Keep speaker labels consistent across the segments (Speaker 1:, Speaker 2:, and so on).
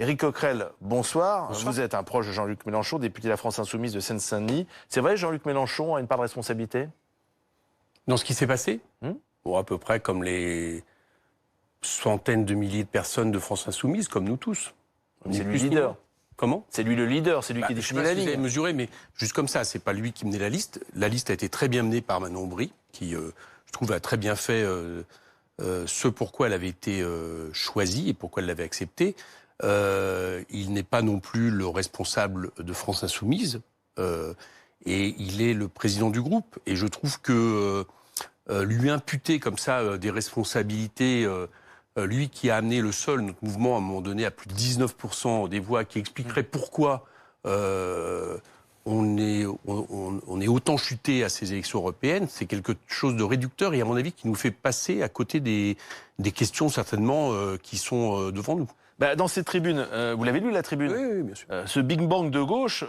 Speaker 1: Éric Coquerel, bonsoir.
Speaker 2: Bonsoir.
Speaker 1: Vous êtes un proche de Jean-Luc Mélenchon, député de la France Insoumise de Seine-Saint-Denis. C'est vrai, Jean-Luc Mélenchon a une part de responsabilité
Speaker 2: Dans ce qui s'est passé,
Speaker 1: Hum
Speaker 2: à peu près comme les centaines de milliers de personnes de France Insoumise, comme nous tous.
Speaker 1: C'est
Speaker 2: Ni
Speaker 1: lui
Speaker 2: plus
Speaker 1: le
Speaker 2: ni
Speaker 1: leader.
Speaker 2: moins. Comment?
Speaker 1: C'est lui le leader, c'est lui qui
Speaker 2: Je sais
Speaker 1: définit
Speaker 2: pas
Speaker 1: la
Speaker 2: si vous avez
Speaker 1: ligne.
Speaker 2: mesuré, mais juste comme ça, c'est pas lui qui menait la liste. La liste a été très bien menée par Manon Aubry, qui, je trouve, a très bien fait ce pourquoi elle avait été choisie et pourquoi elle l'avait acceptée. Il n'est pas non plus le responsable de France Insoumise, et il est le président du groupe. Et je trouve que lui imputer comme ça des responsabilités, lui qui a amené le seul, notre mouvement, à un moment donné, à plus de 19% des voix, qui expliquerait pourquoi on est autant chuté à ces élections européennes, c'est quelque chose de réducteur et, à mon avis, qui nous fait passer à côté des questions, certainement, qui sont devant nous.
Speaker 1: Dans cette tribune, vous l'avez lu la tribune?
Speaker 2: Oui, bien sûr.
Speaker 1: Ce Big Bang de gauche,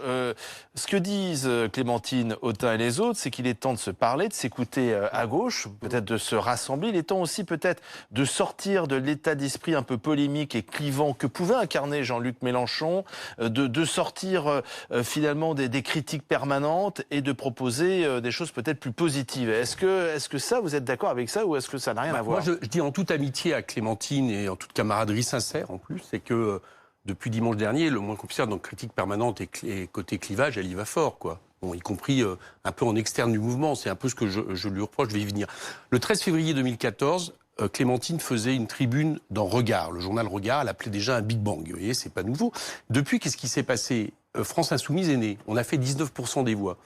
Speaker 1: ce que disent Clémentine Autain et les autres, c'est qu'il est temps de se parler, de s'écouter à gauche, peut-être de se rassembler. Il est temps aussi peut-être de sortir de l'état d'esprit un peu polémique et clivant que pouvait incarner Jean-Luc Mélenchon, de sortir finalement des critiques permanentes et de proposer des choses peut-être plus positives. Est-ce que ça, vous êtes d'accord avec ça ou est-ce que ça n'a rien à voir?
Speaker 2: Moi, je dis en toute amitié à Clémentine et en toute camaraderie sincère en plus, c'est que depuis dimanche dernier, le moins qu'on puisse dire dans critique permanente et côté clivage, elle y va fort, quoi. Bon, y compris un peu en externe du mouvement. C'est un peu ce que je lui reproche, je vais y venir. Le 13 février 2014, Clémentine faisait une tribune dans Regard. Le journal Regard, elle appelait déjà un Big Bang. Vous voyez, c'est pas nouveau. Depuis, qu'est-ce qui s'est passé? France Insoumise est née. On a fait 19% des voix.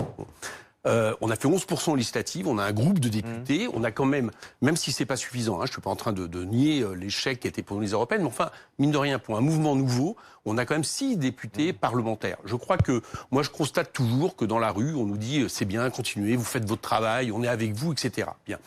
Speaker 2: On a fait 11% législatives, on a un groupe de députés, on a quand même si c'est pas suffisant, je suis pas en train de nier l'échec qui a été pour nous les européennes, mais enfin, mine de rien, pour un mouvement nouveau, on a quand même 6 députés parlementaires. Je crois que, moi je constate toujours que dans la rue, on nous dit c'est bien, continuez, vous faites votre travail, on est avec vous, etc. Bien.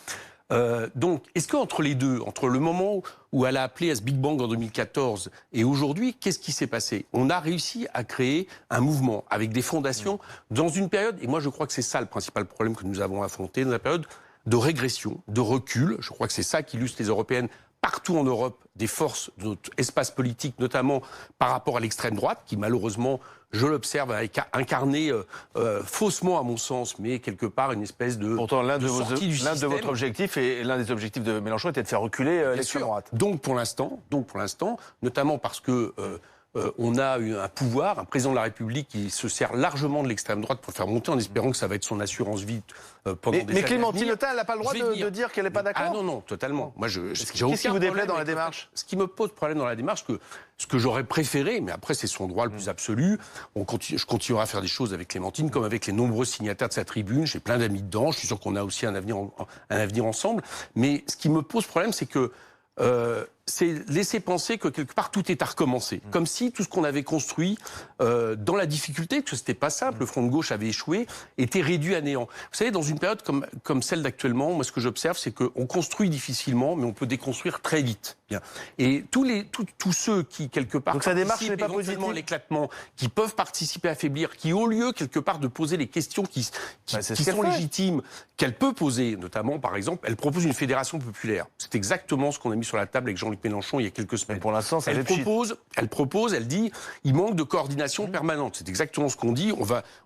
Speaker 2: Donc, est-ce qu'entre les deux, entre le moment où elle a appelé à ce Big Bang en 2014 et aujourd'hui, qu'est-ce qui s'est passé? On a réussi à créer un mouvement avec des fondations dans une période, et moi je crois que c'est ça le principal problème que nous avons affronté, dans la période de régression, de recul. Je crois que c'est ça qui illustre les européennes partout en Europe, des forces de notre espace politique, notamment par rapport à l'extrême droite, qui malheureusement, je l'observe, a incarné faussement à mon sens, mais quelque part une espèce de
Speaker 1: Pourtant, l'un de
Speaker 2: système.
Speaker 1: votre objectif et l'un des objectifs de Mélenchon était de faire reculer l'extrême droite.
Speaker 2: Donc pour l'instant, notamment parce que on a eu un pouvoir, un président de la République qui se sert largement de l'extrême droite pour le faire monter en espérant que ça va être son assurance vie pendant des années.
Speaker 1: Mais Clémentine Autain, elle n'a pas le droit
Speaker 2: Je vais venir.
Speaker 1: de dire qu'elle n'est pas d'accord?
Speaker 2: Ah non, totalement. Moi,
Speaker 1: Qu'est-ce qui vous déplaît dans la démarche?
Speaker 2: Ce qui me pose problème dans la démarche, ce que j'aurais préféré, mais après c'est son droit le plus absolu, je continuerai à faire des choses avec Clémentine, comme avec les nombreux signataires de sa tribune, j'ai plein d'amis dedans, je suis sûr qu'on a aussi un avenir ensemble, mais ce qui me pose problème, c'est que c'est laisser penser que quelque part tout est à recommencer. Comme si tout ce qu'on avait construit dans la difficulté, que c'était pas simple, le front de gauche avait échoué, était réduit à néant. Vous savez, dans une période comme celle d'actuellement, moi ce que j'observe, c'est qu'on construit difficilement, mais on peut déconstruire très vite. Bien. Et tous ceux qui, quelque part,
Speaker 1: donc sa démarche n'est pas
Speaker 2: éventuellement
Speaker 1: positive,
Speaker 2: à l'éclatement, qui peuvent participer à affaiblir, qui, au lieu, quelque part, de poser les questions qui sont légitimes, qu'elle peut poser, notamment, par exemple, elle propose une fédération populaire. C'est exactement ce qu'on a mis sur la table avec Jean-Luc Mélenchon il y a quelques semaines.
Speaker 1: Mais pour l'instant, ça
Speaker 2: elle propose, elle dit, il manque de coordination permanente. C'est exactement ce qu'on dit.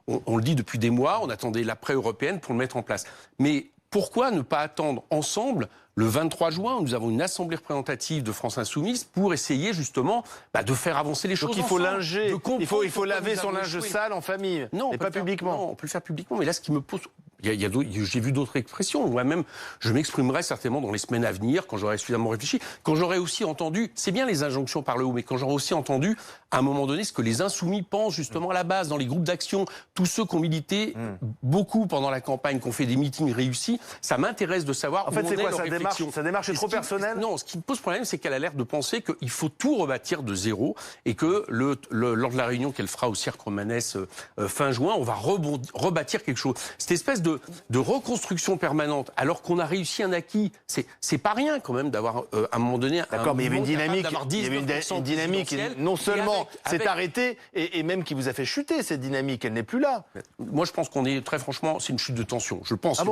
Speaker 2: On le dit depuis des mois. On attendait l'après-européenne pour le mettre en place. Mais pourquoi ne pas attendre ensemble le 23 juin, où nous avons une assemblée représentative de France Insoumise pour essayer justement de faire avancer les choses.
Speaker 1: Donc il faut linger, il faut laver son linge
Speaker 2: échoué.
Speaker 1: sale en famille, et pas publiquement.
Speaker 2: Non, on peut le faire publiquement, mais là, ce qui me pose... j'ai vu d'autres expressions. Moi-même, je m'exprimerai certainement dans les semaines à venir, quand j'aurai suffisamment réfléchi, quand j'aurai aussi entendu, c'est bien les injonctions par le haut, mais quand j'aurai aussi entendu, à un moment donné, ce que les insoumis pensent justement à la base, dans les groupes d'action, tous ceux qui ont milité beaucoup pendant la campagne, qui ont fait des meetings réussis, ça m'intéresse de savoir.
Speaker 1: En fait, c'est quoi sa démarche est trop personnelle?
Speaker 2: Non, ce qui me pose problème, c'est qu'elle a l'air de penser qu'il faut tout rebâtir de zéro et que lors de la réunion qu'elle fera au Cirque Romanès fin juin, on va rebâtir quelque chose. Cette espèce de reconstruction permanente, alors qu'on a réussi un acquis, c'est pas rien quand même d'avoir à un moment donné.
Speaker 1: D'accord, mais il y avait une dynamique qui non seulement s'est arrêtée et même qui vous a fait chuter cette dynamique. Elle n'est plus là.
Speaker 2: Moi, je pense qu'on est très franchement, c'est une chute de tension. Je pense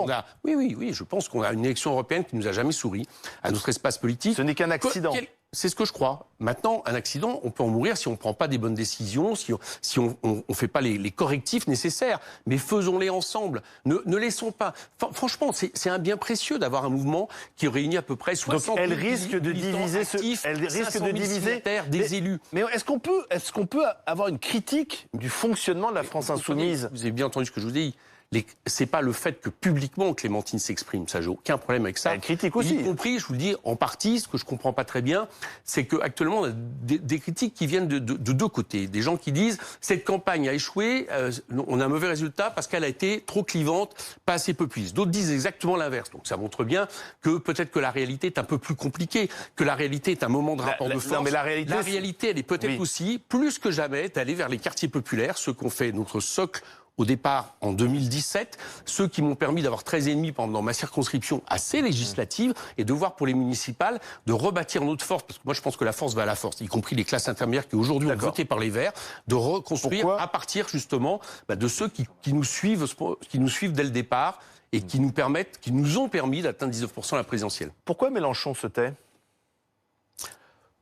Speaker 2: oui, je pense qu'on a une élection européenne qui nous a jamais souri à notre espace politique.
Speaker 1: Ce n'est qu'un accident.
Speaker 2: C'est ce que je crois. Maintenant, un accident, on peut en mourir si on ne prend pas des bonnes décisions, si on ne fait pas les correctifs nécessaires. Mais faisons-les ensemble. Ne laissons pas... Franchement, c'est un bien précieux d'avoir un mouvement qui réunit à peu près 60
Speaker 1: Donc elle risque de diviser
Speaker 2: des élus.
Speaker 1: Mais est-ce qu'on peut avoir une critique du fonctionnement de la France insoumise?
Speaker 2: Vous avez bien entendu ce que je vous dis. C'est pas le fait que publiquement Clémentine s'exprime, ça j'ai aucun problème avec ça.
Speaker 1: Elle critique aussi.
Speaker 2: Y compris, je vous le dis, en partie, ce que je comprends pas très bien, c'est qu'actuellement on a des critiques qui viennent de deux côtés. Des gens qui disent cette campagne a échoué, on a un mauvais résultat parce qu'elle a été trop clivante, pas assez populiste. D'autres disent exactement l'inverse. Donc ça montre bien que peut-être que la réalité est un peu plus compliquée, que la réalité est un moment de rapport de force.
Speaker 1: Non, mais la réalité,
Speaker 2: elle est peut-être aussi, plus que jamais, d'aller vers les quartiers populaires, ceux qu'on fait notre socle au départ en 2017, ceux qui m'ont permis d'avoir 13 ennemis dans ma circonscription assez législative et de voir pour les municipales de rebâtir notre force, parce que moi je pense que la force va à la force, y compris les classes intermédiaires qui aujourd'hui ont voté par les Verts, de reconstruire à partir justement de ceux qui nous suivent dès le départ et qui nous ont permis d'atteindre 19% à la présidentielle.
Speaker 1: Pourquoi Mélenchon se tait ?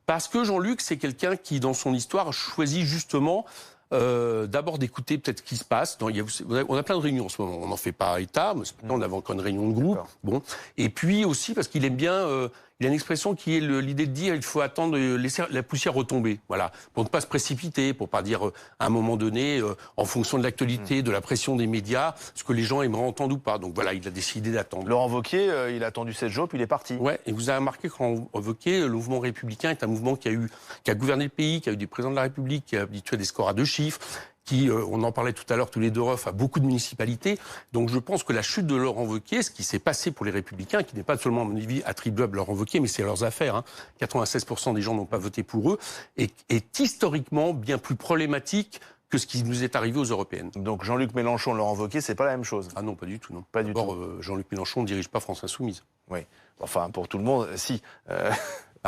Speaker 2: Parce que Jean-Luc, c'est quelqu'un qui, dans son histoire, choisit justement d'abord d'écouter peut-être ce qui se passe. On a plein de réunions en ce moment. On n'en fait pas état, mais on avait encore une réunion de groupe. Bon. Et puis aussi parce qu'il aime bien... il y a une expression qui est l'idée de dire il faut attendre, laisser la poussière retomber. Voilà. Pour ne pas se précipiter, pour pas dire à un moment donné, en fonction de l'actualité, de la pression des médias, ce que les gens aimeraient entendre ou pas. Donc voilà, il a décidé d'attendre.
Speaker 1: Laurent Wauquiez, il a attendu 7 jours, puis il est parti.
Speaker 2: Ouais, et vous avez remarqué que Laurent Wauquiez, le mouvement républicain est un mouvement qui a gouverné le pays, qui a eu des présidents de la République, qui a habitué à des scores à 2 chiffres, qui, on en parlait tout à l'heure tous les deux refs, à beaucoup de municipalités. Donc je pense que la chute de Laurent Wauquiez, ce qui s'est passé pour les Républicains, qui n'est pas seulement à mon avis attribuable à Laurent Wauquiez, mais c'est leurs affaires, hein. 96% des gens n'ont pas voté pour eux, est historiquement bien plus problématique que ce qui nous est arrivé aux européennes.
Speaker 1: Donc Jean-Luc Mélenchon, Laurent Wauquiez, c'est pas la même chose.
Speaker 2: Ah non, pas du tout, non.
Speaker 1: Pas du tout.
Speaker 2: Jean-Luc Mélenchon ne dirige pas France Insoumise.
Speaker 1: Oui. Enfin, pour tout le monde, si.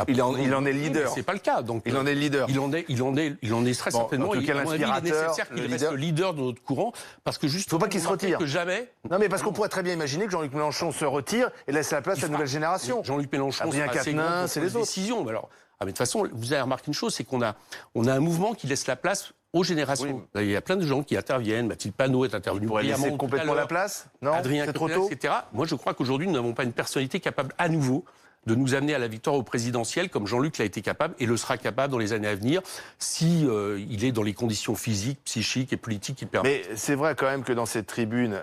Speaker 1: Il en est le leader.
Speaker 2: C'est pas le cas. Donc
Speaker 1: il en est le leader.
Speaker 2: Il en est très certainement.
Speaker 1: En tout cas,
Speaker 2: il est nécessaire qu'il reste le leader de notre courant, parce que juste.
Speaker 1: Faut pas qu'il se retire.
Speaker 2: Que jamais.
Speaker 1: Non, mais parce qu'on pourrait très bien imaginer que Jean-Luc Mélenchon se retire et laisse la place à la nouvelle génération.
Speaker 2: Jean-Luc Mélenchon,
Speaker 1: c'est les autres.
Speaker 2: Décisions. Mais alors, de toute façon, vous avez remarqué une chose, c'est qu'on a un mouvement qui laisse la place aux générations. Oui. Il y a plein de gens qui interviennent. Mathilde Panot est intervenue.
Speaker 1: Pour laisser complètement la place. Non,
Speaker 2: Adrien
Speaker 1: c'est trop tôt.
Speaker 2: Etc. Moi, je crois qu'aujourd'hui, nous n'avons pas une personnalité capable à nouveau de nous amener à la victoire au présidentiel, comme Jean-Luc l'a été capable et le sera capable dans les années à venir, si il est dans les conditions physiques, psychiques et politiques qui le permettent.
Speaker 1: Mais c'est vrai quand même que dans cette tribune,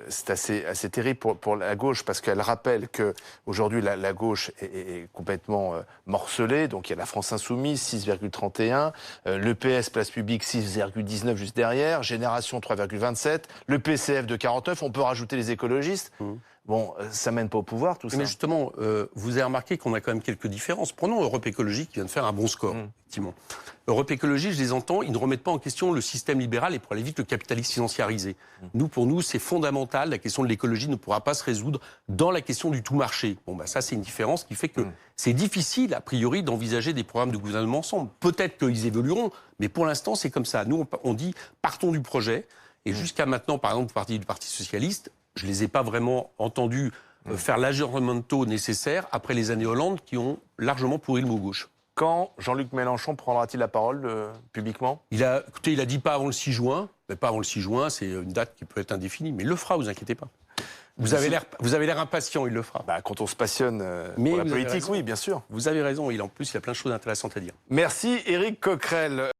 Speaker 1: c'est assez terrible pour la gauche, parce qu'elle rappelle que aujourd'hui la gauche est complètement morcelée. Donc il y a la France Insoumise, 6,31, le PS Place Publique, 6,19 juste derrière, Génération 3,27, le PCF de 49, on peut rajouter les écologistes. Bon, ça mène pas au pouvoir, tout ça.
Speaker 2: Mais justement, vous avez remarqué qu'on a quand même quelques différences. Prenons Europe Écologie qui vient de faire un bon score, effectivement. Europe Écologie, je les entends, ils ne remettent pas en question le système libéral et pour aller vite le capitalisme financiarisé. Pour nous, c'est fondamental. La question de l'écologie ne pourra pas se résoudre dans la question du tout marché. Bon, ça, c'est une différence qui fait que c'est difficile, a priori, d'envisager des programmes de gouvernement ensemble. Peut-être qu'ils évolueront, mais pour l'instant, c'est comme ça. Nous, on dit, partons du projet. Et jusqu'à maintenant, par exemple, du Parti socialiste, je ne les ai pas vraiment entendus faire l'aggiornamento nécessaire après les années Hollande qui ont largement pourri le mot gauche.
Speaker 1: Quand Jean-Luc Mélenchon prendra-t-il la parole publiquement ?
Speaker 2: Écoutez, il a dit pas avant le 6 juin. Mais pas avant le 6 juin, c'est une date qui peut être indéfinie. Mais il le fera, vous inquiétez pas. Vous avez l'air impatient, il le fera.
Speaker 1: Quand on se passionne pour la politique, oui, bien sûr.
Speaker 2: Vous avez raison, en plus, il a plein de choses intéressantes à dire.
Speaker 1: Merci, Éric Coquerel.